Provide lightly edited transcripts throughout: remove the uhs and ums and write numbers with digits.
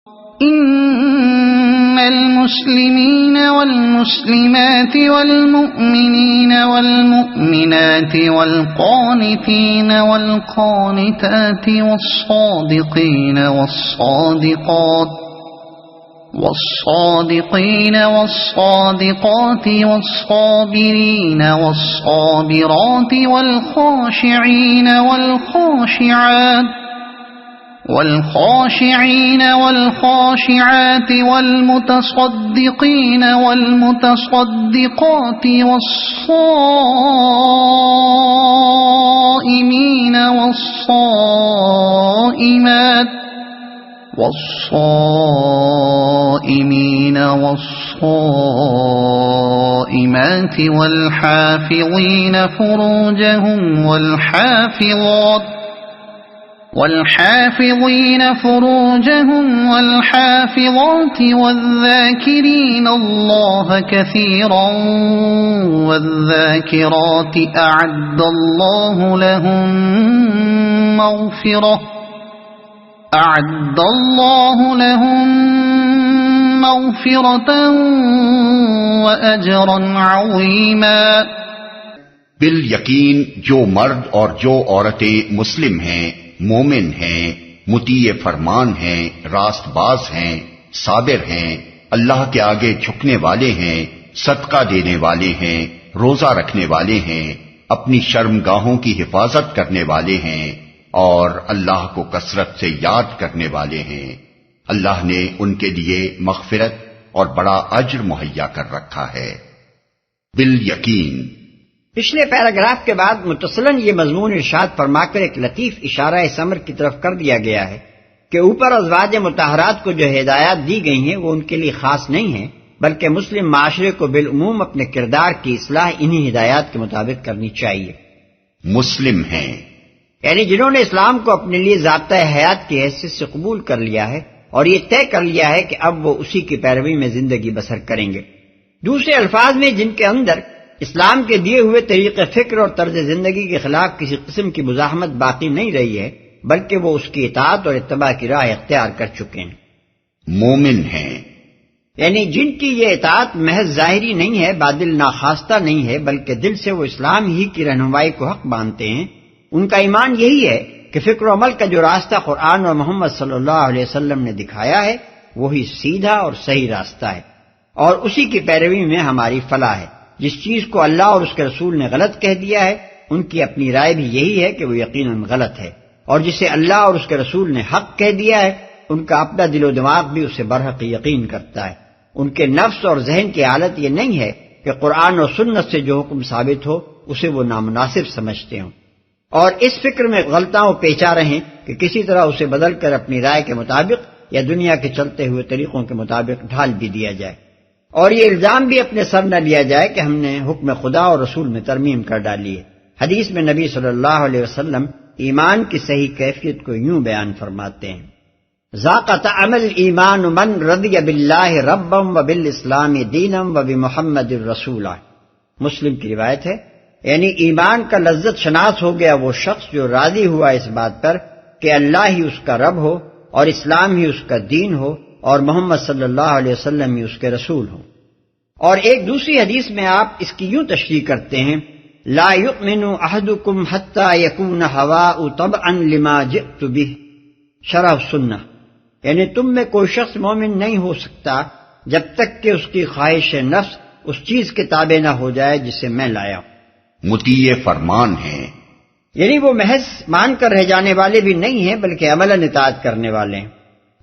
إن المسلمين والمسلمات والمؤمنين والمؤمنات والقانتين والقانتات والصادقين والصادقات والصابرين والصابرات والخاشعين والخاشعات والمتصدقين والمتصدقات والصائمين والصائمات والحافظين فروجهم والحافظات والذاكرين الله كثيرا والذاكرات أعد الله لهم مغفرة وأجرا عظيما۔ بالیقین جو مرد اور جو عورتیں مسلم ہیں، مومن ہیں، مطیع فرمان ہیں، راست باز ہیں، صابر ہیں، اللہ کے آگے جھکنے والے ہیں، صدقہ دینے والے ہیں، روزہ رکھنے والے ہیں، اپنی شرمگاہوں کی حفاظت کرنے والے ہیں اور اللہ کو کثرت سے یاد کرنے والے ہیں، اللہ نے ان کے لیے مغفرت اور بڑا اجر مہیا کر رکھا ہے۔ بالیقین۔ پچھلے پیراگراف کے بعد متصلاً یہ مضمون ارشاد فرما کر ایک لطیف اشارہ ثمر کی طرف کر دیا گیا ہے کہ اوپر ازواج مطہرات کو جو ہدایات دی گئی ہیں وہ ان کے لیے خاص نہیں ہیں، بلکہ مسلم معاشرے کو بالعموم اپنے کردار کی اصلاح انہی ہدایات کے مطابق کرنی چاہیے۔ مسلم ہیں یعنی جنہوں نے اسلام کو اپنے لیے ضابطۂ حیات کی حیثیت سے قبول کر لیا ہے اور یہ طے کر لیا ہے کہ اب وہ اسی کی پیروی میں زندگی بسر کریں گے۔ دوسرے الفاظ میں جن کے اندر اسلام کے دیے ہوئے طریقہ فکر اور طرز زندگی کے خلاف کسی قسم کی مزاحمت باقی نہیں رہی ہے، بلکہ وہ اس کی اطاعت اور اتباع کی راہ اختیار کر چکے ہیں۔ مومن ہیں یعنی جن کی یہ اطاعت محض ظاہری نہیں ہے، بادل ناخواستہ نہیں ہے، بلکہ دل سے وہ اسلام ہی کی رہنمائی کو حق مانتے ہیں، ان کا ایمان یہی ہے کہ فکر و عمل کا جو راستہ قرآن اور محمد صلی اللہ علیہ وسلم نے دکھایا ہے وہی سیدھا اور صحیح راستہ ہے، اور اسی کی پیروی میں ہماری فلاح ہے۔ جس چیز کو اللہ اور اس کے رسول نے غلط کہہ دیا ہے ان کی اپنی رائے بھی یہی ہے کہ وہ یقیناً غلط ہے، اور جسے اللہ اور اس کے رسول نے حق کہہ دیا ہے ان کا اپنا دل و دماغ بھی اسے برحق یقین کرتا ہے۔ ان کے نفس اور ذہن کی حالت یہ نہیں ہے کہ قرآن اور سنت سے جو حکم ثابت ہو اسے وہ نامناسب سمجھتے ہوں، اور اس فکر میں غلطاں پیچا رہیں کہ کسی طرح اسے بدل کر اپنی رائے کے مطابق یا دنیا کے چلتے ہوئے طریقوں کے مطابق ڈھال بھی دیا جائے، اور یہ الزام بھی اپنے سر نہ لیا جائے کہ ہم نے حکم خدا اور رسول میں ترمیم کر ڈالی ہے۔ حدیث میں نبی صلی اللہ علیہ وسلم ایمان کی صحیح کیفیت کو یوں بیان فرماتے ہیں: ذاق طعم الایمان من رضی باللہ ربا وبالاسلام دینا وبمحمد رسولا۔ مسلم کی روایت ہے، یعنی ایمان کا لذت شناس ہو گیا وہ شخص جو راضی ہوا اس بات پر کہ اللہ ہی اس کا رب ہو اور اسلام ہی اس کا دین ہو اور محمد صلی اللہ علیہ وسلم ہی اس کے رسول ہوں۔ اور ایک دوسری حدیث میں آپ اس کی یوں تشریح کرتے ہیں: لا یؤمن احدکم حتی یکون ہواء طبعا لما جئت بہ، شرح سنہ، یعنی تم میں کوئی شخص مومن نہیں ہو سکتا جب تک کہ اس کی خواہش نفس اس چیز کے تابع نہ ہو جائے جسے میں لایا ہوں۔ مطیع فرمان ہیں یعنی وہ محض مان کر رہ جانے والے بھی نہیں ہیں بلکہ عملاً اطاعت کرنے والے ہیں۔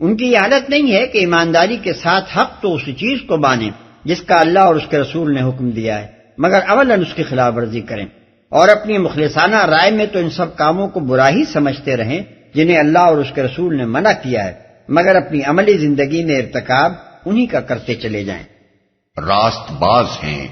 ان کی یہ حالت نہیں ہے کہ ایمانداری کے ساتھ حق تو اس چیز کو مانیں جس کا اللہ اور اس کے رسول نے حکم دیا ہے، مگر اولاً اس کی خلاف ورزی کریں، اور اپنی مخلصانہ رائے میں تو ان سب کاموں کو برا ہی سمجھتے رہیں جنہیں اللہ اور اس کے رسول نے منع کیا ہے، مگر اپنی عملی زندگی میں ارتکاب انہی کا کرتے چلے جائیں۔ راست باز ہیں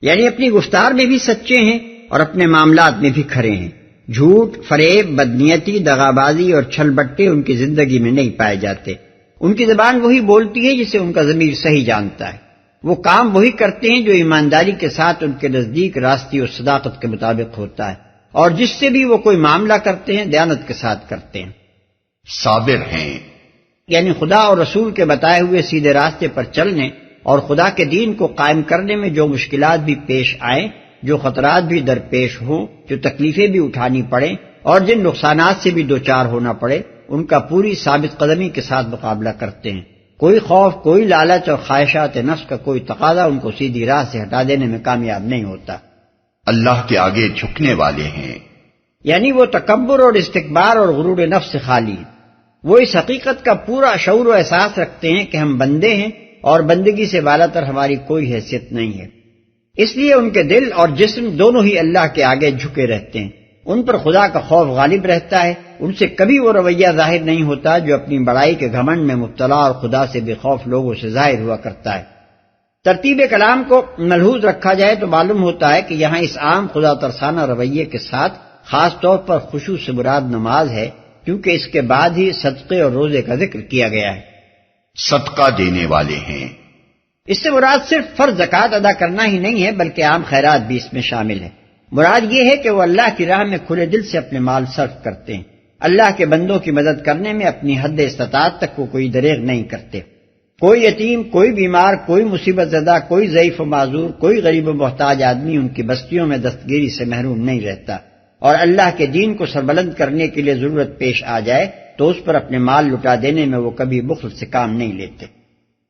یعنی اپنی گفتار میں بھی سچے ہیں اور اپنے معاملات میں بھی کھرے ہیں۔ جھوٹ، فریب، بدنیتی، دغابازی اور چھل بٹے ان کی زندگی میں نہیں پائے جاتے۔ ان کی زبان وہی بولتی ہے جسے ان کا ضمیر صحیح جانتا ہے، وہ کام وہی کرتے ہیں جو ایمانداری کے ساتھ ان کے نزدیک راستی اور صداقت کے مطابق ہوتا ہے، اور جس سے بھی وہ کوئی معاملہ کرتے ہیں دیانت کے ساتھ کرتے ہیں۔ صابر ہیں یعنی خدا اور رسول کے بتائے ہوئے سیدھے راستے پر چلنے اور خدا کے دین کو قائم کرنے میں جو مشکلات بھی پیش آئیں، جو خطرات بھی درپیش ہوں، جو تکلیفیں بھی اٹھانی پڑیں اور جن نقصانات سے بھی دوچار ہونا پڑے، ان کا پوری ثابت قدمی کے ساتھ مقابلہ کرتے ہیں۔ کوئی خوف، کوئی لالچ اور خواہشات نفس کا کوئی تقاضا ان کو سیدھی راہ سے ہٹا دینے میں کامیاب نہیں ہوتا۔ اللہ کے آگے جھکنے والے ہیں، یعنی وہ تکبر اور استکبار اور غرور نفس سے خالی ہیں۔ وہ اس حقیقت کا پورا شعور و احساس رکھتے ہیں کہ ہم بندے ہیں اور بندگی سے بالاتر ہماری کوئی حیثیت نہیں ہے، اس لیے ان کے دل اور جسم دونوں ہی اللہ کے آگے جھکے رہتے ہیں۔ ان پر خدا کا خوف غالب رہتا ہے، ان سے کبھی وہ رویہ ظاہر نہیں ہوتا جو اپنی بڑائی کے گھمنڈ میں مبتلا اور خدا سے بے خوف لوگوں سے ظاہر ہوا کرتا ہے۔ ترتیب کلام کو ملحوظ رکھا جائے تو معلوم ہوتا ہے کہ یہاں اس عام خدا ترسانہ رویے کے ساتھ خاص طور پر خشوع سے مراد نماز ہے، کیونکہ اس کے بعد ہی صدقے اور روزے کا ذکر کیا گیا ہے۔ صدقہ دینے والے ہیں، اس سے مراد صرف فرض زکوٰۃ ادا کرنا ہی نہیں ہے بلکہ عام خیرات بھی اس میں شامل ہے۔ مراد یہ ہے کہ وہ اللہ کی راہ میں کھلے دل سے اپنے مال صرف کرتے ہیں، اللہ کے بندوں کی مدد کرنے میں اپنی حد استطاعت تک وہ کوئی دریغ نہیں کرتے۔ کوئی یتیم، کوئی بیمار، کوئی مصیبت زدہ، کوئی ضعیف و معذور، کوئی غریب و محتاج آدمی ان کی بستیوں میں دستگیری سے محروم نہیں رہتا، اور اللہ کے دین کو سربلند کرنے کے لیے ضرورت پیش آ جائے تو اس پر اپنے مال لٹا دینے میں وہ کبھی بخل سے کام نہیں لیتے۔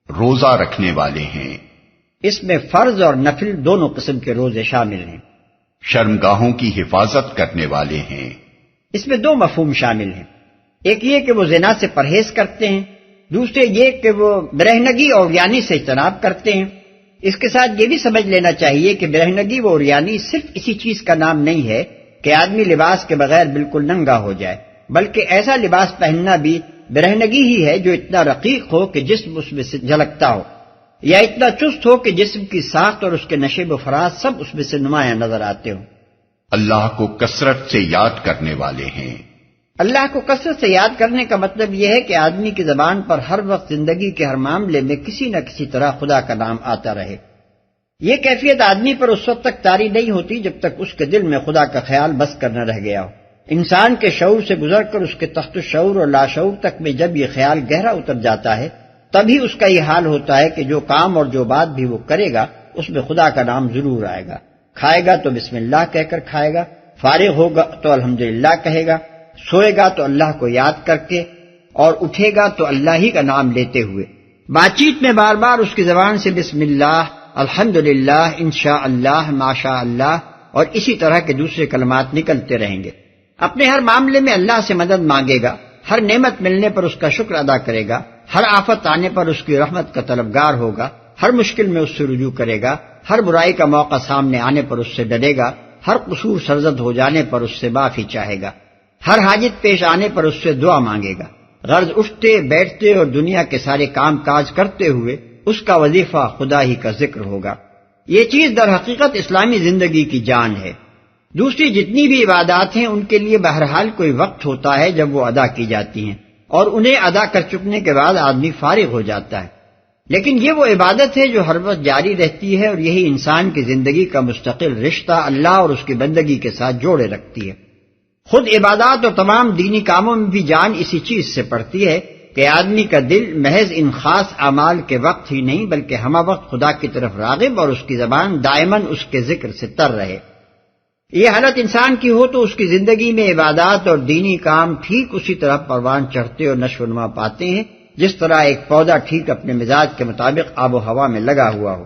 روزہ رکھنے والے ہیں، اس میں فرض اور نفل دونوں قسم کے روزے شامل ہیں۔ شرمگاہوں کی حفاظت کرنے والے ہیں، اس میں دو مفہوم شامل ہیں، ایک یہ کہ وہ زنا سے پرہیز کرتے ہیں، دوسرے یہ کہ وہ برہنگی اور عریانی سے اجتناب کرتے ہیں۔ اس کے ساتھ یہ بھی سمجھ لینا چاہیے کہ برہنگی و عریانی صرف اسی چیز کا نام نہیں ہے کہ آدمی لباس کے بغیر بالکل ننگا ہو جائے، بلکہ ایسا لباس پہننا بھی برہنگی ہی ہے جو اتنا رقیق ہو کہ جسم اس میں سے جھلکتا ہو، یا اتنا چست ہو کہ جسم کی ساخت اور اس کے نشیب و فراز سب اس میں سے نمایاں نظر آتے ہوں۔ اللہ کو کثرت سے یاد کرنے والے ہیں، اللہ کو کثرت سے یاد کرنے کا مطلب یہ ہے کہ آدمی کی زبان پر ہر وقت زندگی کے ہر معاملے میں کسی نہ کسی طرح خدا کا نام آتا رہے۔ یہ کیفیت آدمی پر اس وقت تک طاری نہیں ہوتی جب تک اس کے دل میں خدا کا خیال بس کر نہ رہ گیا ہو۔ انسان کے شعور سے گزر کر اس کے تحت الشعور اور لاشعور تک میں جب یہ خیال گہرا اتر جاتا ہے تبھی اس کا یہ حال ہوتا ہے کہ جو کام اور جو بات بھی وہ کرے گا اس میں خدا کا نام ضرور آئے گا۔ کھائے گا تو بسم اللہ کہہ کر کھائے گا، فارغ ہوگا تو الحمدللہ کہے گا، سوئے گا تو اللہ کو یاد کر کے، اور اٹھے گا تو اللہ ہی کا نام لیتے ہوئے۔ بات چیت میں بار بار اس کی زبان سے بسم اللہ، الحمدللہ، انشاءاللہ، ماشاء اللہ اور اسی طرح کے دوسرے کلمات نکلتے رہیں گے۔ اپنے ہر معاملے میں اللہ سے مدد مانگے گا، ہر نعمت ملنے پر اس کا شکر ادا کرے گا، ہر آفت آنے پر اس کی رحمت کا طلبگار ہوگا، ہر مشکل میں اس سے رجوع کرے گا، ہر برائی کا موقع سامنے آنے پر اس سے ڈرے گا، ہر قصور سرزد ہو جانے پر اس سے معافی چاہے گا، ہر حاجت پیش آنے پر اس سے دعا مانگے گا۔ غرض اٹھتے بیٹھتے اور دنیا کے سارے کام کاج کرتے ہوئے اس کا وظیفہ خدا ہی کا ذکر ہوگا۔ یہ چیز در حقیقت اسلامی زندگی کی جان ہے۔ دوسری جتنی بھی عبادات ہیں ان کے لیے بہرحال کوئی وقت ہوتا ہے جب وہ ادا کی جاتی ہیں، اور انہیں ادا کر چکنے کے بعد آدمی فارغ ہو جاتا ہے، لیکن یہ وہ عبادت ہے جو ہر وقت جاری رہتی ہے، اور یہی انسان کی زندگی کا مستقل رشتہ اللہ اور اس کی بندگی کے ساتھ جوڑے رکھتی ہے۔ خود عبادات اور تمام دینی کاموں میں بھی جان اسی چیز سے پڑتی ہے کہ آدمی کا دل محض ان خاص اعمال کے وقت ہی نہیں بلکہ ہمہ وقت خدا کی طرف راغب اور اس کی زبان دائماً اس کے ذکر سے تر رہے۔ یہ حالت انسان کی ہو تو اس کی زندگی میں عبادات اور دینی کام ٹھیک اسی طرح پروان چڑھتے اور نشو و نما پاتے ہیں جس طرح ایک پودا ٹھیک اپنے مزاج کے مطابق آب و ہوا میں لگا ہوا ہو۔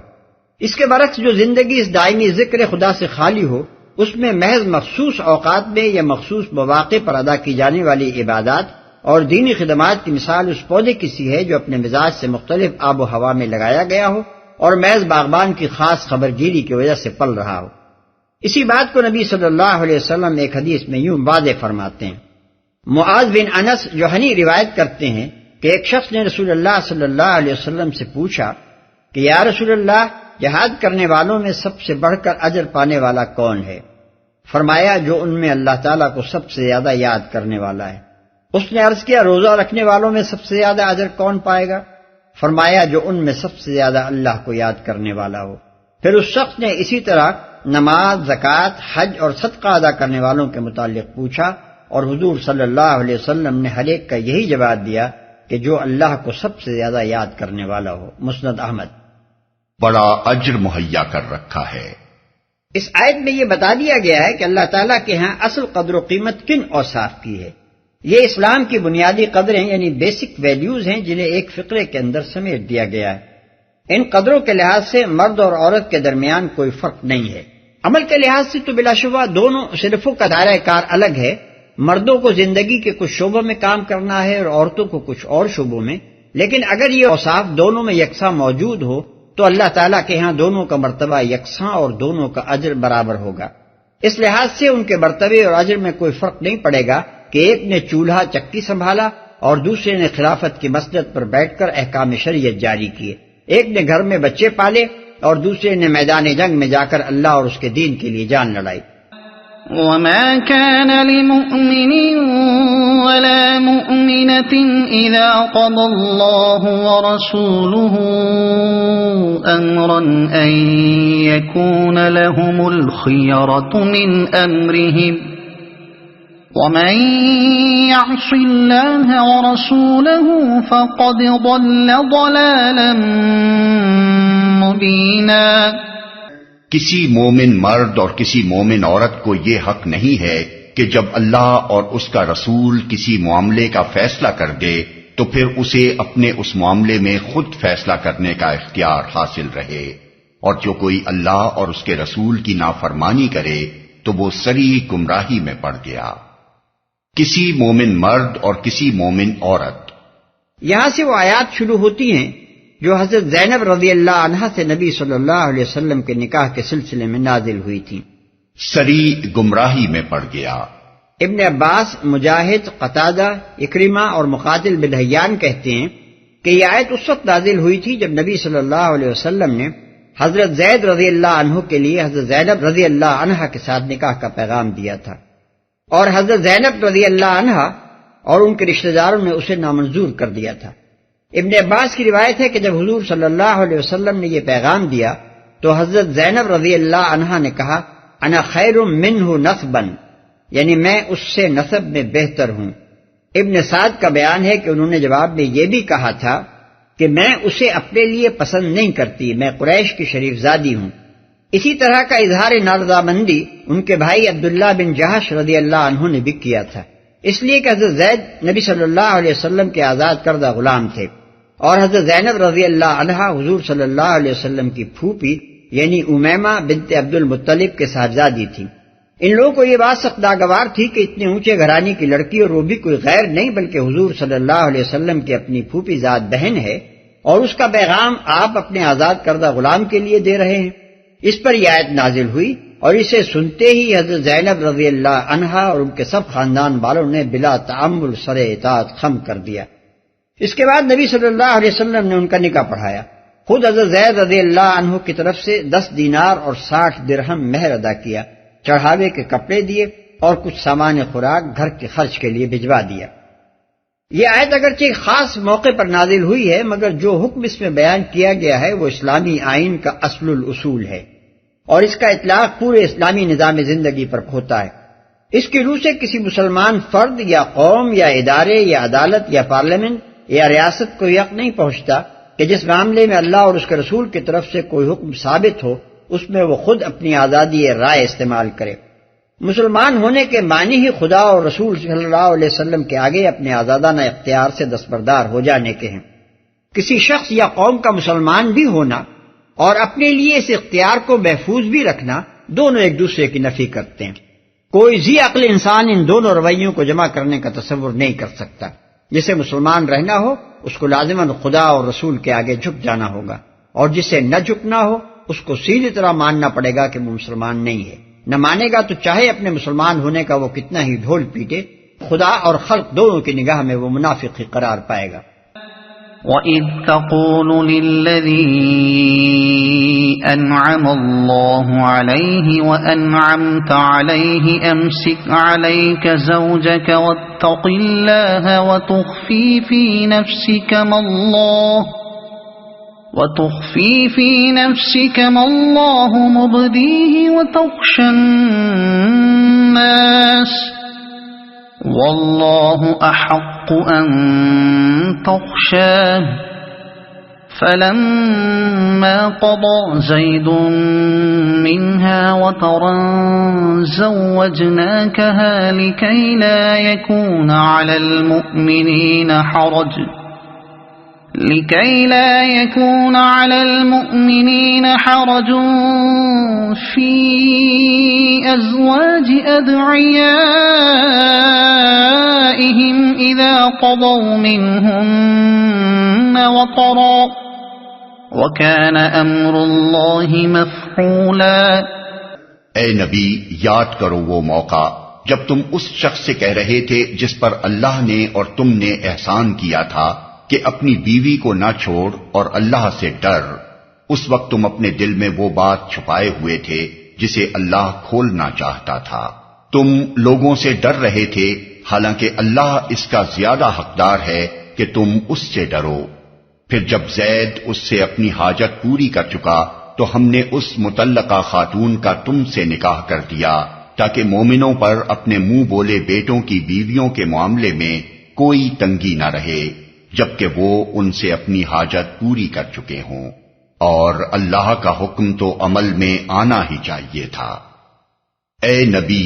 اس کے برعکس جو زندگی اس دائمی ذکر خدا سے خالی ہو اس میں محض مخصوص اوقات میں یا مخصوص مواقع پر ادا کی جانے والی عبادات اور دینی خدمات کی مثال اس پودے کی سی ہے جو اپنے مزاج سے مختلف آب و ہوا میں لگایا گیا ہو اور محض باغبان کی خاص خبرگیری کی وجہ سے پل رہا ہو۔ اسی بات کو نبی صلی اللہ علیہ وسلم ایک حدیث میں یوں واضح فرماتے ہیں۔ معاذ بن انس جوہنی روایت کرتے ہیں کہ ایک شخص نے رسول اللہ صلی اللہ علیہ وسلم سے پوچھا کہ یا رسول اللہ، جہاد کرنے والوں میں سب سے بڑھ کر اجر پانے والا کون ہے؟ فرمایا جو ان میں اللہ تعالیٰ کو سب سے زیادہ یاد کرنے والا ہے۔ اس نے عرض کیا روزہ رکھنے والوں میں سب سے زیادہ اجر کون پائے گا؟ فرمایا جو ان میں سب سے زیادہ اللہ کو یاد کرنے والا ہو۔ پھر اس شخص نے اسی طرح نماز، زکوٰۃ، حج اور صدقہ ادا کرنے والوں کے متعلق پوچھا اور حضور صلی اللہ علیہ وسلم نے ہر ایک کا یہی جواب دیا کہ جو اللہ کو سب سے زیادہ یاد کرنے والا ہو۔ مسند احمد۔ بڑا اجر مہیا کر رکھا ہے۔ اس آیت میں یہ بتا دیا گیا ہے کہ اللہ تعالیٰ کے ہاں اصل قدر و قیمت کن اوصاف کی ہے۔ یہ اسلام کی بنیادی قدریں یعنی بیسک ویلیوز ہیں جنہیں ایک فقرے کے اندر سمیٹ دیا گیا ہے۔ ان قدروں کے لحاظ سے مرد اور عورت کے درمیان کوئی فرق نہیں ہے۔ عمل کے لحاظ سے تو بلا شبہ دونوں صنفوں کا دائرہ کار الگ ہے۔ مردوں کو زندگی کے کچھ شعبوں میں کام کرنا ہے اور عورتوں کو کچھ اور شعبوں میں، لیکن اگر یہ اوصاف دونوں میں یکساں موجود ہو تو اللہ تعالیٰ کے ہاں دونوں کا مرتبہ یکساں اور دونوں کا اجر برابر ہوگا۔ اس لحاظ سے ان کے مرتبے اور اجر میں کوئی فرق نہیں پڑے گا کہ ایک نے چولہا چکی سنبھالا اور دوسرے نے خلافت کی مسجد پر بیٹھ کر احکام شریعت جاری کیے، ایک نے گھر میں بچے پالے اور دوسرے نے میدان جنگ میں جا کر اللہ اور اس کے دین کے لیے جان لڑائی۔ وما كان لمؤمن ولا مؤمنة إذا قضى الله ورسوله أمرا أن يكون لهم الخيرة من أمرهم ومن يعص الله ورسوله فقد ضل ضلالا مبينا۔ کسی مومن مرد اور کسی مومن عورت کو یہ حق نہیں ہے کہ جب اللہ اور اس کا رسول کسی معاملے کا فیصلہ کر دے تو پھر اسے اپنے اس معاملے میں خود فیصلہ کرنے کا اختیار حاصل رہے، اور جو کوئی اللہ اور اس کے رسول کی نافرمانی کرے تو وہ صریح گمراہی میں پڑ گیا۔ کسی مومن مرد اور کسی مومن عورت، یہاں سے وہ آیات شروع ہوتی ہیں جو حضرت زینب رضی اللہ عنہا سے نبی صلی اللہ علیہ وسلم کے نکاح کے سلسلے میں نازل ہوئی تھی۔ صریح گمراہی میں پڑ گیا۔ ابن عباس، مجاہد، قتادہ، اکرمہ اور مقاتل بن حیان کہتے ہیں کہ یہ آیت اس وقت نازل ہوئی تھی جب نبی صلی اللہ علیہ وسلم نے حضرت زید رضی اللہ عنہ کے لیے حضرت زینب رضی اللہ عنہا کے ساتھ نکاح کا پیغام دیا تھا، اور حضرت زینب رضی اللہ عنہا اور ان کے رشتہ داروں نے اسے نامنظور کر دیا تھا۔ ابن عباس کی روایت ہے کہ جب حضور صلی اللہ علیہ وسلم نے یہ پیغام دیا تو حضرت زینب رضی اللہ عنہا نے کہا انا خیر منہ نسبا، یعنی میں اس سے نسب میں بہتر ہوں۔ ابن سعد کا بیان ہے کہ انہوں نے جواب میں یہ بھی کہا تھا کہ میں اسے اپنے لیے پسند نہیں کرتی، میں قریش کی شریف زادی ہوں۔ اسی طرح کا اظہار نارضامندی ان کے بھائی عبداللہ بن جہش رضی اللہ عنہ نے بھی کیا تھا، اس لیے کہ حضرت زید نبی صلی اللہ علیہ وسلم کے آزاد کردہ غلام تھے، اور حضرت زینب رضی اللہ عنہا حضور صلی اللہ علیہ وسلم کی پھوپھی یعنی امیمہ بنت عبد المطلب کے صاحبزادی تھی۔ ان لوگوں کو یہ بات سخت ناگوار تھی کہ اتنے اونچے گھرانے کی لڑکی اور وہ بھی کوئی غیر نہیں بلکہ حضور صلی اللہ علیہ وسلم کی اپنی پھوپھی ذات بہن ہے، اور اس کا پیغام آپ اپنے آزاد کردہ غلام کے لیے دے رہے ہیں۔ اس پر یہ آیت نازل ہوئی اور اسے سنتے ہی حضرت زینب رضی اللہ عنہا اور ان کے سب خاندان والوں نے بلا تعمل سر اطاعت خم کر دیا۔ اس کے بعد نبی صلی اللہ علیہ وسلم نے ان کا نکاح پڑھایا۔ خود حضرت زید رضی اللہ عنہ کی طرف سے 10 دینار اور 60 درہم مہر ادا کیا، چڑھاوے کے کپڑے دیے اور کچھ سامان خوراک گھر کے خرچ کے لیے بھجوا دیا۔ یہ آیت اگرچہ ایک خاص موقع پر نازل ہوئی ہے، مگر جو حکم اس میں بیان کیا گیا ہے وہ اسلامی آئین کا اصل الاصول ہے، اور اس کا اطلاق پورے اسلامی نظام زندگی پر ہوتا ہے۔ اس کی روح سے کسی مسلمان فرد یا قوم یا ادارے یا عدالت یا پارلیمنٹ یا ریاست کو یہ حق نہیں پہنچتا کہ جس معاملے میں اللہ اور اس کے رسول کی طرف سے کوئی حکم ثابت ہو اس میں وہ خود اپنی آزادی رائے استعمال کرے۔ مسلمان ہونے کے معنی ہی خدا اور رسول صلی اللہ علیہ وسلم کے آگے اپنے آزادانہ اختیار سے دستبردار ہو جانے کے ہیں۔ کسی شخص یا قوم کا مسلمان بھی ہونا اور اپنے لیے اس اختیار کو محفوظ بھی رکھنا دونوں ایک دوسرے کی نفی کرتے ہیں۔ کوئی ذی عقل انسان ان دونوں رویوں کو جمع کرنے کا تصور نہیں کر سکتا۔ جسے مسلمان رہنا ہو اس کو لازماً خدا اور رسول کے آگے جھک جانا ہوگا، اور جسے نہ جھکنا ہو اس کو سیدھی طرح ماننا پڑے گا کہ وہ مسلمان نہیں ہے۔ نہ مانے گا تو چاہے اپنے مسلمان ہونے کا وہ کتنا ہی ڈھول پیٹے، خدا اور خلق دونوں کی نگاہ میں وہ منافق ہی قرار پائے گا۔ وَإِذْ تَقُولُ لِلَّذِي أَنْعَمَ اللَّهُ عَلَيْهِ وَأَنْعَمْتَ عَلَيْهِ أَمْسِكْ عَلَيْكَ زَوْجَكَ وَاتَّقِ اللَّهَ وَتُخْفِي فِي نَفْسِكَ مَا اللَّهُ مُبْدِيهِ وَتَخْشَى النَّاسَ والله أحق أن تخشاه فلما قضى زيد منها وطرا زوجناكها لكي لا يكون على المؤمنين حرج في أزواج أدعيائهم إذا قضوا منهن وطرا وَكَانَ أَمْرُ اللَّهِ مَفْعُولًا۔ اے نبی، یاد کرو وہ موقع جب تم اس شخص سے کہہ رہے تھے جس پر اللہ نے اور تم نے احسان کیا تھا کہ اپنی بیوی کو نہ چھوڑ اور اللہ سے ڈر۔ اس وقت تم اپنے دل میں وہ بات چھپائے ہوئے تھے جسے اللہ کھولنا چاہتا تھا۔ تم لوگوں سے ڈر رہے تھے، حالانکہ اللہ اس کا زیادہ حقدار ہے کہ تم اس سے ڈرو۔ پھر جب زید اس سے اپنی حاجت پوری کر چکا تو ہم نے اس مطلقہ خاتون کا تم سے نکاح کر دیا تاکہ مومنوں پر اپنے منہ بولے بیٹوں کی بیویوں کے معاملے میں کوئی تنگی نہ رہے جبکہ وہ ان سے اپنی حاجت پوری کر چکے ہوں، اور اللہ کا حکم تو عمل میں آنا ہی چاہیے تھا۔ اے نبی،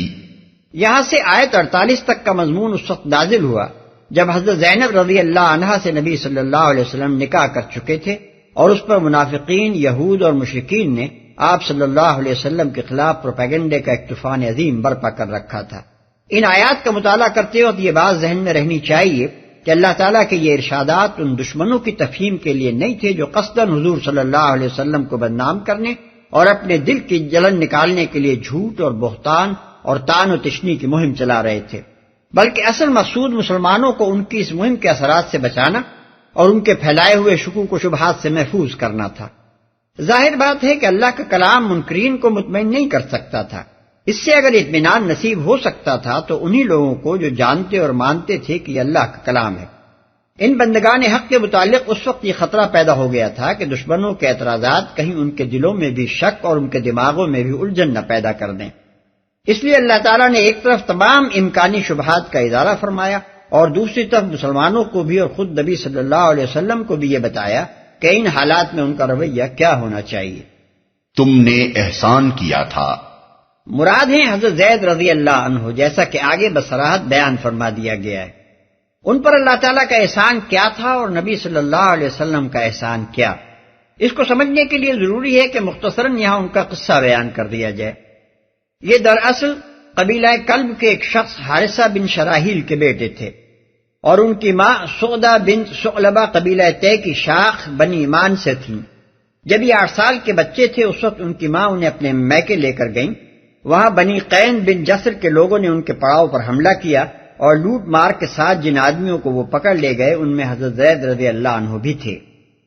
یہاں سے آیت 48 تک کا مضمون اس وقت نازل ہوا جب حضرت زینب رضی اللہ عنہا سے نبی صلی اللہ علیہ وسلم نکاح کر چکے تھے اور اس پر منافقین، یہود اور مشرکین نے آپ صلی اللہ علیہ وسلم کے خلاف پروپیگنڈے کا ایک طوفان عظیم برپا کر رکھا تھا۔ ان آیات کا مطالعہ کرتے وقت یہ بات ذہن میں رہنی چاہیے کہ اللہ تعالیٰ کے یہ ارشادات ان دشمنوں کی تفہیم کے لیے نہیں تھے جو قصداً حضور صلی اللہ علیہ وسلم کو بدنام کرنے اور اپنے دل کی جلن نکالنے کے لیے جھوٹ اور بہتان اور طعن و تشنیع کی مہم چلا رہے تھے، بلکہ اصل مقصود مسلمانوں کو ان کی اس مہم کے اثرات سے بچانا اور ان کے پھیلائے ہوئے شکوک و شبہات سے محفوظ کرنا تھا۔ ظاہر بات ہے کہ اللہ کا کلام منکرین کو مطمئن نہیں کر سکتا تھا، اس سے اگر اطمینان نصیب ہو سکتا تھا تو انہی لوگوں کو جو جانتے اور مانتے تھے کہ یہ اللہ کا کلام ہے۔ ان بندگان حق کے متعلق اس وقت یہ خطرہ پیدا ہو گیا تھا کہ دشمنوں کے اعتراضات کہیں ان کے دلوں میں بھی شک اور ان کے دماغوں میں بھی الجھن نہ پیدا کر دیں۔ اس لیے اللہ تعالیٰ نے ایک طرف تمام امکانی شبہات کا ازالہ فرمایا اور دوسری طرف مسلمانوں کو بھی اور خود نبی صلی اللہ علیہ وسلم کو بھی یہ بتایا کہ ان حالات میں ان کا رویہ کیا ہونا چاہیے۔ تم نے احسان کیا تھا، مراد ہیں حضرت زید رضی اللہ عنہ، جیسا کہ آگے بصراحت بیان فرما دیا گیا ہے۔ ان پر اللہ تعالیٰ کا احسان کیا تھا اور نبی صلی اللہ علیہ وسلم کا احسان کیا، اس کو سمجھنے کے لیے ضروری ہے کہ مختصراً یہاں ان کا قصہ بیان کر دیا جائے۔ یہ دراصل قبیلہ کلب کے ایک شخص حارثہ بن شراحیل کے بیٹے تھے، اور ان کی ماں سعدہ بنت ثعلبہ قبیلہ طے کی شاخ بنی ایمان سے تھیں۔ جب یہ 8 سال کے بچے تھے اس وقت ان کی ماں انہیں اپنے میکے لے کر گئیں۔ وہاں بنی قین بن جسر کے لوگوں نے ان کے پڑاؤ پر حملہ کیا اور لوٹ مار کے ساتھ جن آدمیوں کو وہ پکڑ لے گئے ان میں حضرت زید رضی اللہ عنہ بھی تھے۔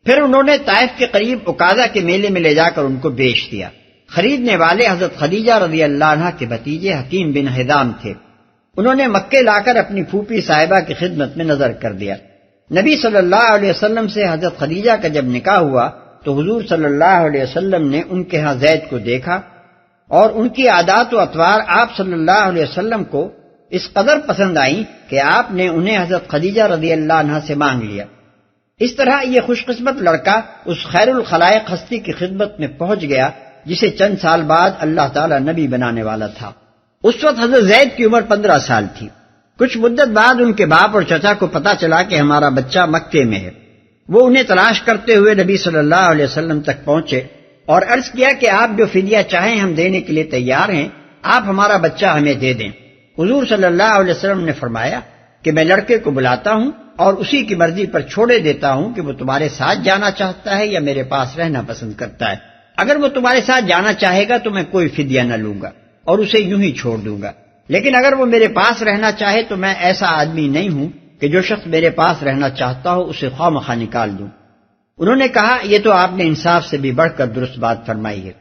پھر انہوں نے طائف کے قریب عکاظہ کے میلے میں لے جا کر ان کو بیچ دیا۔ خریدنے والے حضرت خدیجہ رضی اللہ عنہ کے بھتیجے حکیم بن حزام تھے۔ انہوں نے مکے لا کر اپنی پھوپھی صاحبہ کی خدمت میں نظر کر دیا۔ نبی صلی اللہ علیہ وسلم سے حضرت خدیجہ کا جب نکاح ہوا تو حضور صلی اللہ علیہ وسلم نے ان کے ہاں زید کو دیکھا اور ان کی عادات و اطوار آپ صلی اللہ علیہ وسلم کو اس قدر پسند آئیں کہ آپ نے انہیں حضرت خدیجہ رضی اللہ عنہ سے مانگ لیا۔ اس طرح یہ خوش قسمت لڑکا اس خیر الخلائق ہستی کی خدمت میں پہنچ گیا جسے چند سال بعد اللہ تعالیٰ نبی بنانے والا تھا۔ اس وقت حضرت زید کی عمر 15 سال تھی۔ کچھ مدت بعد ان کے باپ اور چچا کو پتا چلا کہ ہمارا بچہ مکے میں ہے۔ وہ انہیں تلاش کرتے ہوئے نبی صلی اللہ علیہ وسلم تک پہنچے اور عرض کیا کہ آپ جو فدیہ چاہیں ہم دینے کے لیے تیار ہیں، آپ ہمارا بچہ ہمیں دے دیں۔ حضور صلی اللہ علیہ وسلم نے فرمایا کہ میں لڑکے کو بلاتا ہوں اور اسی کی مرضی پر چھوڑے دیتا ہوں کہ وہ تمہارے ساتھ جانا چاہتا ہے یا میرے پاس رہنا پسند کرتا ہے۔ اگر وہ تمہارے ساتھ جانا چاہے گا تو میں کوئی فدیہ نہ لوں گا اور اسے یوں ہی چھوڑ دوں گا، لیکن اگر وہ میرے پاس رہنا چاہے تو میں ایسا آدمی نہیں ہوں کہ جو شخص میرے پاس رہنا چاہتا ہو اسے خواہ مخواہ نکال دوں۔ انہوں نے کہا یہ تو آپ نے انصاف سے بھی بڑھ کر درست بات فرمائی ہے،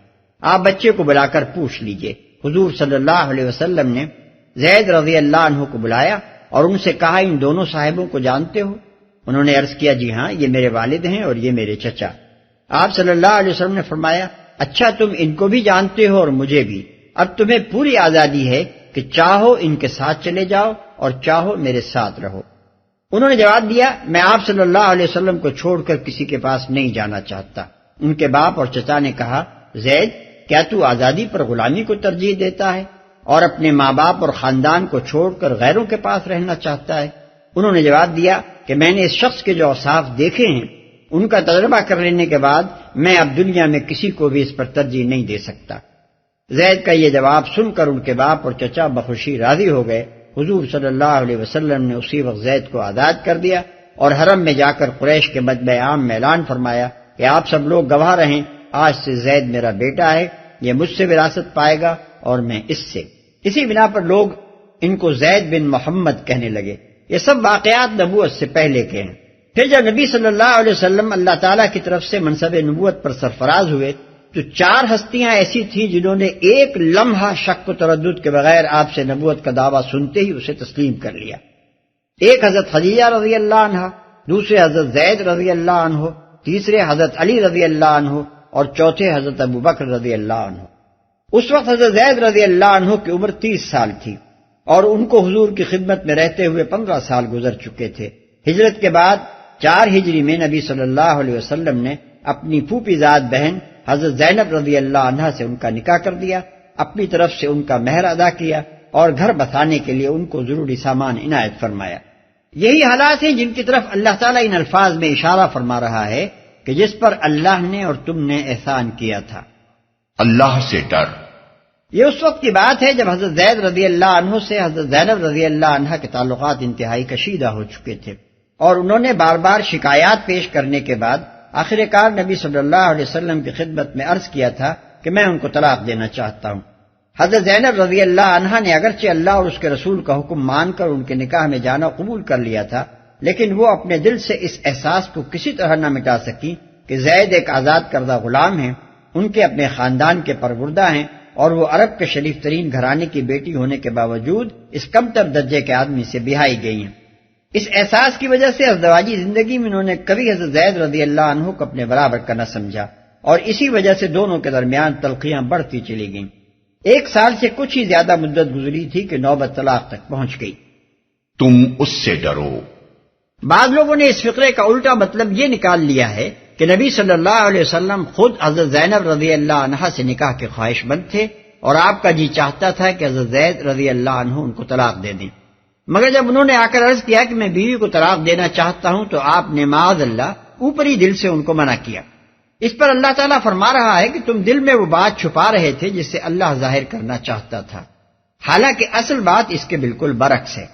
آپ بچے کو بلا کر پوچھ لیجئے۔ حضور صلی اللہ علیہ وسلم نے زید رضی اللہ عنہ کو بلایا اور ان سے کہا ان دونوں صاحبوں کو جانتے ہو؟ انہوں نے عرض کیا جی ہاں، یہ میرے والد ہیں اور یہ میرے چچا۔ آپ صلی اللہ علیہ وسلم نے فرمایا اچھا تم ان کو بھی جانتے ہو اور مجھے بھی، اب تمہیں پوری آزادی ہے کہ چاہو ان کے ساتھ چلے جاؤ اور چاہو میرے ساتھ رہو۔ انہوں نے جواب دیا، میں آپ صلی اللہ علیہ وسلم کو چھوڑ کر کسی کے پاس نہیں جانا چاہتا۔ ان کے باپ اور چچا نے کہا، زید کیا تو آزادی پر غلامی کو ترجیح دیتا ہے اور اپنے ماں باپ اور خاندان کو چھوڑ کر غیروں کے پاس رہنا چاہتا ہے؟ انہوں نے جواب دیا کہ میں نے اس شخص کے جو اوصاف دیکھے ہیں ان کا تجربہ کر لینے کے بعد میں اب دنیا میں کسی کو بھی اس پر ترجیح نہیں دے سکتا۔ زید کا یہ جواب سن کر ان کے باپ اور چچا بخوشی راضی ہو گئے۔ حضور صلی اللہ علیہ وسلم نے اسی وقت زید کو آزاد کر دیا اور حرم میں جا کر قریش کے مجمع عام میں اعلان فرمایا کہ آپ سب لوگ گواہ رہیں، آج سے زید میرا بیٹا ہے، یہ مجھ سے وراثت پائے گا اور میں اس سے۔ اسی بنا پر لوگ ان کو زید بن محمد کہنے لگے۔ یہ سب واقعات نبوت سے پہلے کے ہیں۔ پھر جب نبی صلی اللہ علیہ وسلم اللہ تعالیٰ کی طرف سے منصب نبوت پر سرفراز ہوئے تو 4 ہستیاں ایسی تھیں جنہوں نے ایک لمحہ شک و تردد کے بغیر آپ سے نبوت کا دعویٰ سنتے ہی اسے تسلیم کر لیا۔ ایک حضرت خدیجہ رضی اللہ عنہ، دوسرے حضرت زید رضی اللہ عنہ، تیسرے حضرت علی رضی اللہ عنہ اور چوتھے حضرت ابو بکر رضی اللہ عنہ۔ اس وقت حضرت زید رضی اللہ عنہ کی عمر 30 سال تھی اور ان کو حضور کی خدمت میں رہتے ہوئے 15 سال گزر چکے تھے۔ ہجرت کے بعد 4 ہجری میں نبی صلی اللہ علیہ وسلم نے اپنی پھوپھی زاد بہن حضرت زینب رضی اللہ عنہ سے ان کا نکاح کر دیا، اپنی طرف سے ان کا مہر ادا کیا اور گھر بسانے کے لیے ان کو ضروری سامان عنایت فرمایا۔ یہی حالات ہیں جن کی طرف اللہ تعالیٰ ان الفاظ میں اشارہ فرما رہا ہے کہ جس پر اللہ نے اور تم نے احسان کیا تھا۔ اللہ سے ڈر۔ یہ اس وقت کی بات ہے جب حضرت زید رضی اللہ عنہ سے حضرت زینب رضی اللہ عنہ کے تعلقات انتہائی کشیدہ ہو چکے تھے اور انہوں نے بار بار شکایات پیش کرنے کے بعد آخر کار نبی صلی اللہ علیہ وسلم کی خدمت میں عرض کیا تھا کہ میں ان کو طلاق دینا چاہتا ہوں۔ حضرت زینب رضی اللہ عنہ نے اگرچہ اللہ اور اس کے رسول کا حکم مان کر ان کے نکاح میں جانا قبول کر لیا تھا، لیکن وہ اپنے دل سے اس احساس کو کسی طرح نہ مٹا سکی کہ زید ایک آزاد کردہ غلام ہیں، ان کے اپنے خاندان کے پروردہ ہیں اور وہ عرب کے شریف ترین گھرانے کی بیٹی ہونے کے باوجود اس کمتر درجے کے آدمی سے بیاہی گئی ہیں۔ اس احساس کی وجہ سے ازدواجی زندگی میں انہوں نے کبھی حضرت زید رضی اللہ عنہ کو اپنے برابر کا نہ سمجھا اور اسی وجہ سے دونوں کے درمیان تلخیاں بڑھتی چلی گئیں۔ 1 سال سے کچھ ہی زیادہ مدت گزری تھی کہ نوبت طلاق تک پہنچ گئی۔ تم اس سے ڈرو۔ بعض لوگوں نے اس فقرے کا الٹا مطلب یہ نکال لیا ہے کہ نبی صلی اللہ علیہ وسلم خود حضرت زینب رضی اللہ عنہ سے نکاح کے خواہش مند تھے اور آپ کا جی چاہتا تھا کہ حضرت زید رضی اللہ عنہ ان کو طلاق دے دیں، مگر جب انہوں نے آ کر عرض کیا کہ میں بیوی کو طلاق دینا چاہتا ہوں تو آپ نے معاذ اللہ اوپری دل سے ان کو منع کیا۔ اس پر اللہ تعالیٰ فرما رہا ہے کہ تم دل میں وہ بات چھپا رہے تھے جس سے اللہ ظاہر کرنا چاہتا تھا، حالانکہ اصل بات اس کے بالکل برعکس ہے۔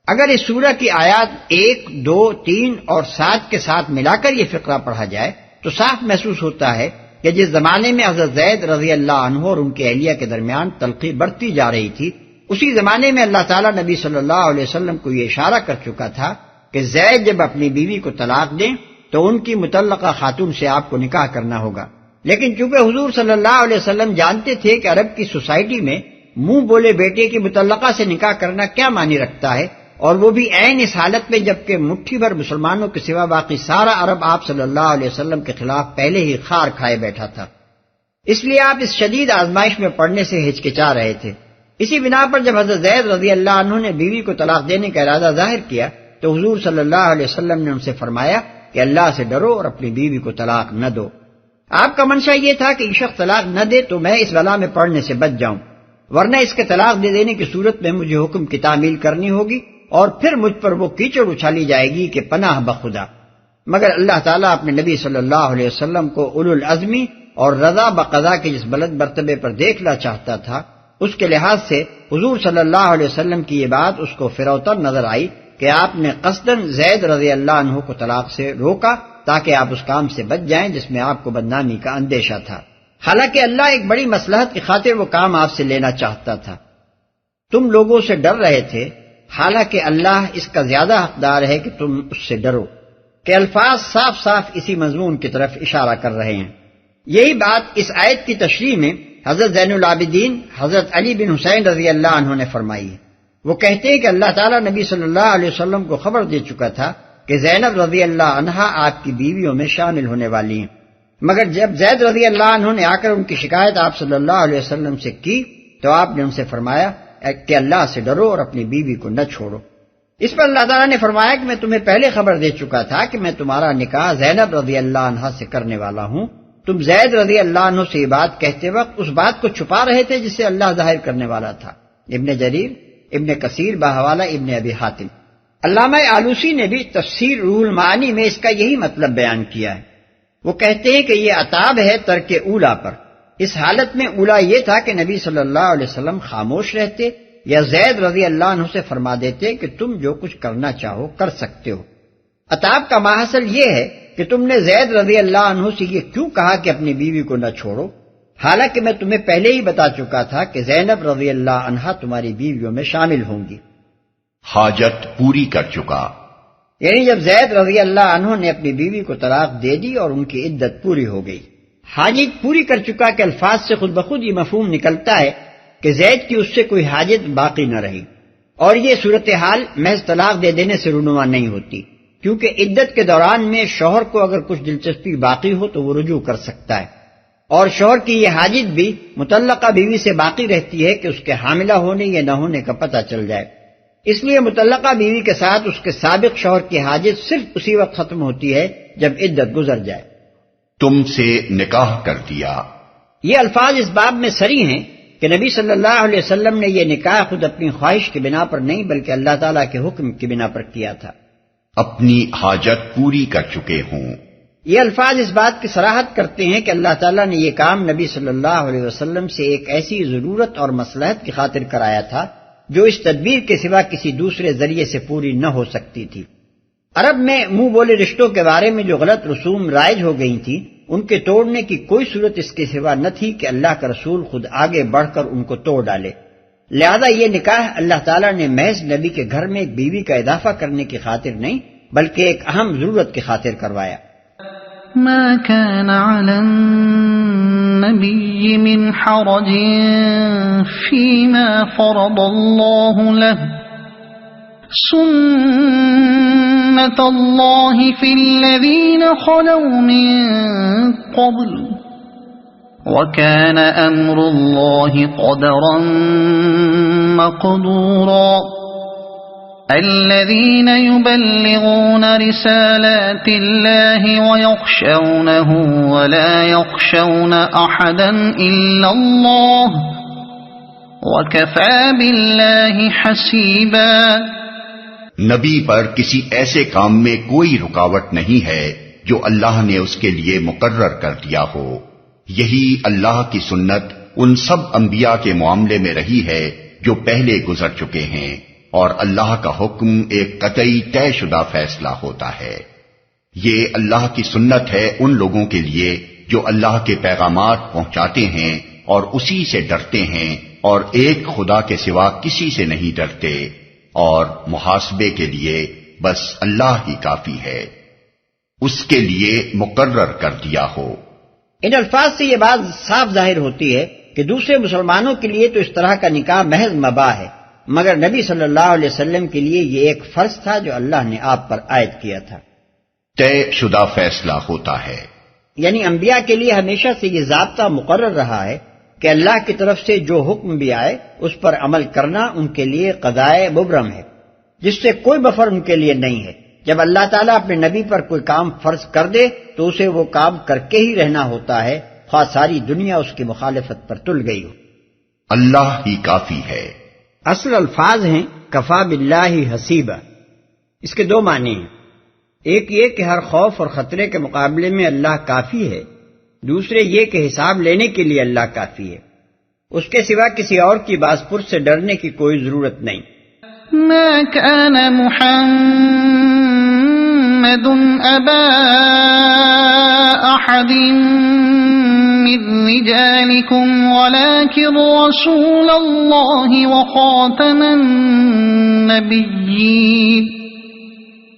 اگر اس سورہ کی آیات 1، 2، 3 اور 7 کے ساتھ ملا کر یہ فقرہ پڑھا جائے تو صاف محسوس ہوتا ہے کہ جس زمانے میں حضرت زید رضی اللہ عنہ اور ان کے اہلیہ کے درمیان تلخی بڑھتی جا رہی تھی، اسی زمانے میں اللہ تعالیٰ نبی صلی اللہ علیہ وسلم کو یہ اشارہ کر چکا تھا کہ زید جب اپنی بیوی کو طلاق دیں تو ان کی متعلقہ خاتون سے آپ کو نکاح کرنا ہوگا، لیکن چونکہ حضور صلی اللہ علیہ وسلم جانتے تھے کہ عرب کی سوسائٹی میں منہ بولے بیٹے کی متعلقہ سے نکاح کرنا کیا معنی رکھتا ہے، اور وہ بھی عین اس حالت میں جبکہ مٹھی بھر مسلمانوں کے سوا باقی سارا عرب آپ صلی اللہ علیہ وسلم کے خلاف پہلے ہی خار کھائے بیٹھا تھا، اس لیے آپ اس شدید آزمائش میں پڑنے سے ہچکچا رہے تھے۔ اسی بنا پر جب حضرت زید رضی اللہ عنہ نے بیوی کو طلاق دینے کا ارادہ ظاہر کیا تو حضور صلی اللہ علیہ وسلم نے ان سے فرمایا کہ اللہ سے ڈرو اور اپنی بیوی کو طلاق نہ دو۔ آپ کا منشا یہ تھا کہ یہ شخص طلاق نہ دے تو میں اس بلا میں پڑنے سے بچ جاؤں، ورنہ اس کے طلاق دے دینے کی صورت میں مجھے حکم کی تعمیل کرنی ہوگی اور پھر مجھ پر وہ کیچڑ اچھالی جائے گی کہ پناہ بخدا۔ مگر اللہ تعالیٰ اپنے نبی صلی اللہ علیہ وسلم کو اولو العزمی اور رضا بقضا کے جس بلند مرتبے پر دیکھنا چاہتا تھا، اس کے لحاظ سے حضور صلی اللہ علیہ وسلم کی یہ بات اس کو فروتر نظر آئی کہ آپ نے قصداً زید رضی اللہ عنہ کو طلاق سے روکا تاکہ آپ اس کام سے بچ جائیں جس میں آپ کو بدنامی کا اندیشہ تھا، حالانکہ اللہ ایک بڑی مصلحت کی خاطر وہ کام آپ سے لینا چاہتا تھا۔ تم لوگوں سے ڈر رہے تھے، حالانکہ اللہ اس کا زیادہ حقدار ہے کہ تم اس سے ڈرو، کہ الفاظ صاف صاف اسی مضمون کی طرف اشارہ کر رہے ہیں۔ یہی بات اس آیت کی تشریح میں حضرت زین العابدین حضرت علی بن حسین رضی اللہ عنہ نے فرمائی ہے۔ وہ کہتے ہیں کہ اللہ تعالیٰ نبی صلی اللہ علیہ وسلم کو خبر دے چکا تھا کہ زینب رضی اللہ عنہا آپ کی بیویوں میں شامل ہونے والی ہیں، مگر جب زید رضی اللہ عنہ نے آ کر ان کی شکایت آپ صلی اللہ علیہ وسلم سے کی تو آپ نے ان سے فرمایا کہ اللہ سے ڈرو اور اپنی بیوی کو نہ چھوڑو۔ اس پر اللہ تعالیٰ نے فرمایا کہ میں تمہیں پہلے خبر دے چکا تھا کہ میں تمہارا نکاح زینب رضی اللہ عنہا سے کرنے والا ہوں۔ تم زید رضی اللہ عنہ سے یہ بات کہتے وقت اس بات کو چھپا رہے تھے جسے اللہ ظاہر کرنے والا تھا۔ ابن جریر، ابن کثیر بحوالہ ابن ابی حاتم۔ علامہ آلوسی نے بھی تفسیر روح المعانی میں اس کا یہی مطلب بیان کیا ہے۔ وہ کہتے ہیں کہ یہ عتاب ہے ترک اولا پر۔ اس حالت میں اولا یہ تھا کہ نبی صلی اللہ علیہ وسلم خاموش رہتے یا زید رضی اللہ عنہ سے فرما دیتے کہ تم جو کچھ کرنا چاہو کر سکتے ہو۔ عتاب کا ماحصل یہ ہے کہ تم نے زید رضی اللہ عنہ سے یہ کیوں کہا کہ اپنی بیوی کو نہ چھوڑو، حالانکہ میں تمہیں پہلے ہی بتا چکا تھا کہ زینب رضی اللہ عنہا تمہاری بیویوں میں شامل ہوں گی۔ حاجت پوری کر چکا، یعنی جب زید رضی اللہ عنہ نے اپنی بیوی کو طلاق دے دی اور ان کی عدت پوری ہو گئی۔ حاجت پوری کر چکا کے الفاظ سے خود بخود یہ مفہوم نکلتا ہے کہ زید کی اس سے کوئی حاجت باقی نہ رہی، اور یہ صورتحال محض طلاق دے دینے سے رونما نہیں ہوتی، کیونکہ عدت کے دوران میں شوہر کو اگر کچھ دلچسپی باقی ہو تو وہ رجوع کر سکتا ہے، اور شوہر کی یہ حاجت بھی مطلقہ بیوی سے باقی رہتی ہے کہ اس کے حاملہ ہونے یا نہ ہونے کا پتہ چل جائے۔ اس لیے مطلقہ بیوی کے ساتھ اس کے سابق شوہر کی حاجت صرف اسی وقت ختم ہوتی ہے جب عدت گزر جائے۔ تم سے نکاح کر دیا، یہ الفاظ اس باب میں صریح ہیں کہ نبی صلی اللہ علیہ وسلم نے یہ نکاح خود اپنی خواہش کی بنا پر نہیں بلکہ اللہ تعالیٰ کے حکم کی بنا پر کیا تھا۔ اپنی حاجت پوری کر چکے ہوں، یہ الفاظ اس بات کی صراحت کرتے ہیں کہ اللہ تعالیٰ نے یہ کام نبی صلی اللہ علیہ وسلم سے ایک ایسی ضرورت اور مصلحت کی خاطر کرایا تھا جو اس تدبیر کے سوا کسی دوسرے ذریعے سے پوری نہ ہو سکتی تھی۔ عرب میں منہ بولے رشتوں کے بارے میں جو غلط رسوم رائج ہو گئی تھی، ان کے توڑنے کی کوئی صورت اس کے سوا نہ تھی کہ اللہ کا رسول خود آگے بڑھ کر ان کو توڑ ڈالے۔ لہذا یہ نکاح اللہ تعالیٰ نے محض نبی کے گھر میں ایک بیوی کا اضافہ کرنے کی خاطر نہیں بلکہ ایک اہم ضرورت کی خاطر کروایا۔ ما كان على النبي من حرج فيما فرض الله له سنة الله في الذين خلوا من قبل وكان أمر الله قدرا مقدورا الذين يبلغون رسالات الله ويخشونه ولا يخشون أحدا إلا الله وكفى بالله حسيبا۔ نبی پر کسی ایسے کام میں کوئی رکاوٹ نہیں ہے جو اللہ نے اس کے لیے مقرر کر دیا ہو۔ یہی اللہ کی سنت ان سب انبیاء کے معاملے میں رہی ہے جو پہلے گزر چکے ہیں، اور اللہ کا حکم ایک قطعی طے شدہ فیصلہ ہوتا ہے۔ یہ اللہ کی سنت ہے ان لوگوں کے لیے جو اللہ کے پیغامات پہنچاتے ہیں اور اسی سے ڈرتے ہیں اور ایک خدا کے سوا کسی سے نہیں ڈرتے، اور محاسبے کے لیے بس اللہ ہی کافی ہے، اس کے لیے مقرر کر دیا ہو۔ ان الفاظ سے یہ بات صاف ظاہر ہوتی ہے کہ دوسرے مسلمانوں کے لیے تو اس طرح کا نکاح محض مباح ہے، مگر نبی صلی اللہ علیہ وسلم کے لیے یہ ایک فرض تھا جو اللہ نے آپ پر عائد کیا تھا۔ طے شدہ فیصلہ ہوتا ہے، یعنی انبیاء کے لیے ہمیشہ سے یہ ضابطہ مقرر رہا ہے کہ اللہ کی طرف سے جو حکم بھی آئے اس پر عمل کرنا ان کے لیے قضائے مبرم ہے، جس سے کوئی بفر ان کے لیے نہیں ہے۔ جب اللہ تعالیٰ اپنے نبی پر کوئی کام فرض کر دے تو اسے وہ کام کر کے ہی رہنا ہوتا ہے، خواہ ساری دنیا اس کی مخالفت پر تل گئی ہو۔ اللہ ہی کافی ہے۔ اصل الفاظ ہیں کفا باللہ حسیبہ۔ اس کے دو معنی ہیں، ایک یہ کہ ہر خوف اور خطرے کے مقابلے میں اللہ کافی ہے، دوسرے یہ کہ حساب لینے کے لیے اللہ کافی ہے، اس کے سوا کسی اور کی باز پرس سے ڈرنے کی کوئی ضرورت نہیں۔ ما كان محمد أبا أحد من رجالكم ولكن رسول الله وخاتم النبيين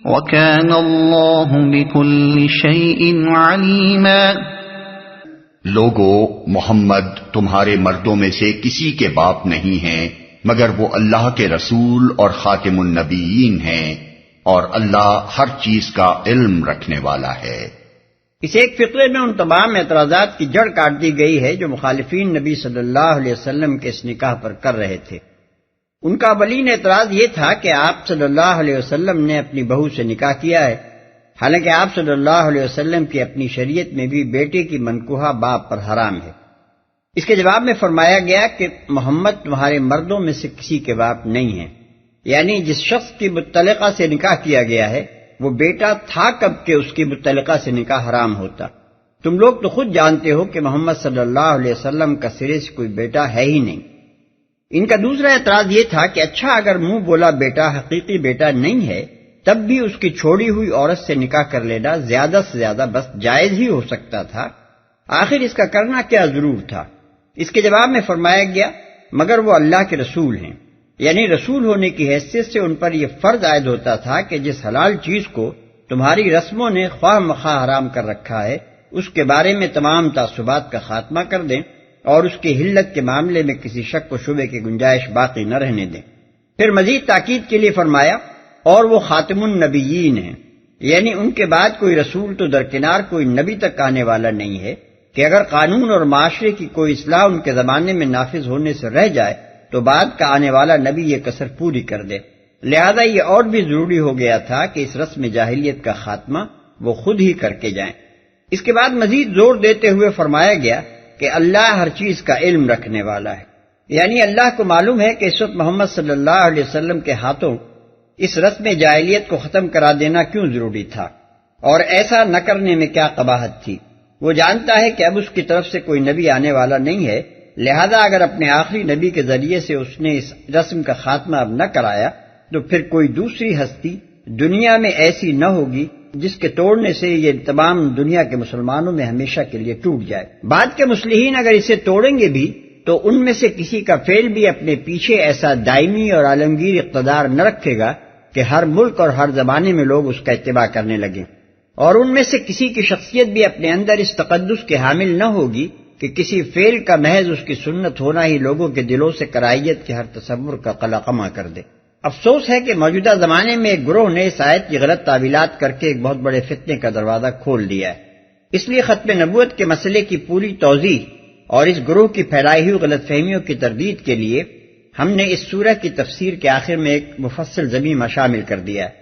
وكان الله بكل شيء عليما۔ لوگو، محمد تمہارے مردوں میں سے کسی کے باپ نہیں ہیں مگر وہ اللہ کے رسول اور خاتم النبیین ہیں، اور اللہ ہر چیز کا علم رکھنے والا ہے۔ اس ایک فقرے میں ان تمام اعتراضات کی جڑ کاٹ دی گئی ہے جو مخالفین نبی صلی اللہ علیہ وسلم کے اس نکاح پر کر رہے تھے۔ ان کا اولین اعتراض یہ تھا کہ آپ صلی اللہ علیہ وسلم نے اپنی بہو سے نکاح کیا ہے، حالانکہ آپ صلی اللہ علیہ وسلم کی اپنی شریعت میں بھی بیٹے کی منکوحہ باپ پر حرام ہے۔ اس کے جواب میں فرمایا گیا کہ محمد تمہارے مردوں میں سے کسی کے باپ نہیں ہیں، یعنی جس شخص کی مطلقہ سے نکاح کیا گیا ہے وہ بیٹا تھا کب کہ اس کی مطلقہ سے نکاح حرام ہوتا؟ تم لوگ تو خود جانتے ہو کہ محمد صلی اللہ علیہ وسلم کا سرے سے کوئی بیٹا ہے ہی نہیں۔ ان کا دوسرا اعتراض یہ تھا کہ اچھا اگر منہ بولا بیٹا حقیقی بیٹا نہیں ہے تب بھی اس کی چھوڑی ہوئی عورت سے نکاح کر لینا زیادہ سے زیادہ بس جائز ہی ہو سکتا تھا، آخر اس کا کرنا کیا ضرور تھا؟ اس کے جواب میں فرمایا گیا مگر وہ اللہ کے رسول ہیں، یعنی رسول ہونے کی حیثیت سے ان پر یہ فرض عائد ہوتا تھا کہ جس حلال چیز کو تمہاری رسموں نے خواہ مخواہ حرام کر رکھا ہے اس کے بارے میں تمام تعصبات کا خاتمہ کر دیں اور اس کی حلت کے معاملے میں کسی شک و شبے کی گنجائش باقی نہ رہنے دیں۔ پھر مزید تاکید کے لیے فرمایا اور وہ خاتم النبیین ہیں، یعنی ان کے بعد کوئی رسول تو درکنار کوئی نبی تک آنے والا نہیں ہے کہ اگر قانون اور معاشرے کی کوئی اصلاح ان کے زمانے میں نافذ ہونے سے رہ جائے تو بعد کا آنے والا نبی یہ کسر پوری کر دے، لہذا یہ اور بھی ضروری ہو گیا تھا کہ اس رسم جاہلیت کا خاتمہ وہ خود ہی کر کے جائیں۔ اس کے بعد مزید زور دیتے ہوئے فرمایا گیا کہ اللہ ہر چیز کا علم رکھنے والا ہے، یعنی اللہ کو معلوم ہے کہ اس وقت محمد صلی اللہ علیہ وسلم کے ہاتھوں اس رسم جاہلیت کو ختم کرا دینا کیوں ضروری تھا اور ایسا نہ کرنے میں کیا قباحت تھی۔ وہ جانتا ہے کہ اب اس کی طرف سے کوئی نبی آنے والا نہیں ہے، لہذا اگر اپنے آخری نبی کے ذریعے سے اس نے اس رسم کا خاتمہ اب نہ کرایا تو پھر کوئی دوسری ہستی دنیا میں ایسی نہ ہوگی جس کے توڑنے سے یہ تمام دنیا کے مسلمانوں میں ہمیشہ کے لیے ٹوٹ جائے۔ بعد کے مصلحین اگر اسے توڑیں گے بھی تو ان میں سے کسی کا فعل بھی اپنے پیچھے ایسا دائمی اور عالمگیر اقتدار نہ رکھے گا کہ ہر ملک اور ہر زمانے میں لوگ اس کا اتباع کرنے لگیں، اور ان میں سے کسی کی شخصیت بھی اپنے اندر اس تقدس کے حامل نہ ہوگی کہ کسی فعل کا محض اس کی سنت ہونا ہی لوگوں کے دلوں سے کرائیت کے ہر تصور کا قلقمہ کر دے۔ افسوس ہے کہ موجودہ زمانے میں ایک گروہ نے اس آیت کی غلط تعویلات کر کے ایک بہت بڑے فتنے کا دروازہ کھول دیا ہے۔ اس لیے ختم نبوت کے مسئلے کی پوری توضیح اور اس گروہ کی پھیلائی ہوئی غلط فہمیوں کی تردید کے لیے ہم نے اس سورہ کی تفسیر کے آخر میں ایک مفصل ضمیمہ شامل کر دیا ہے۔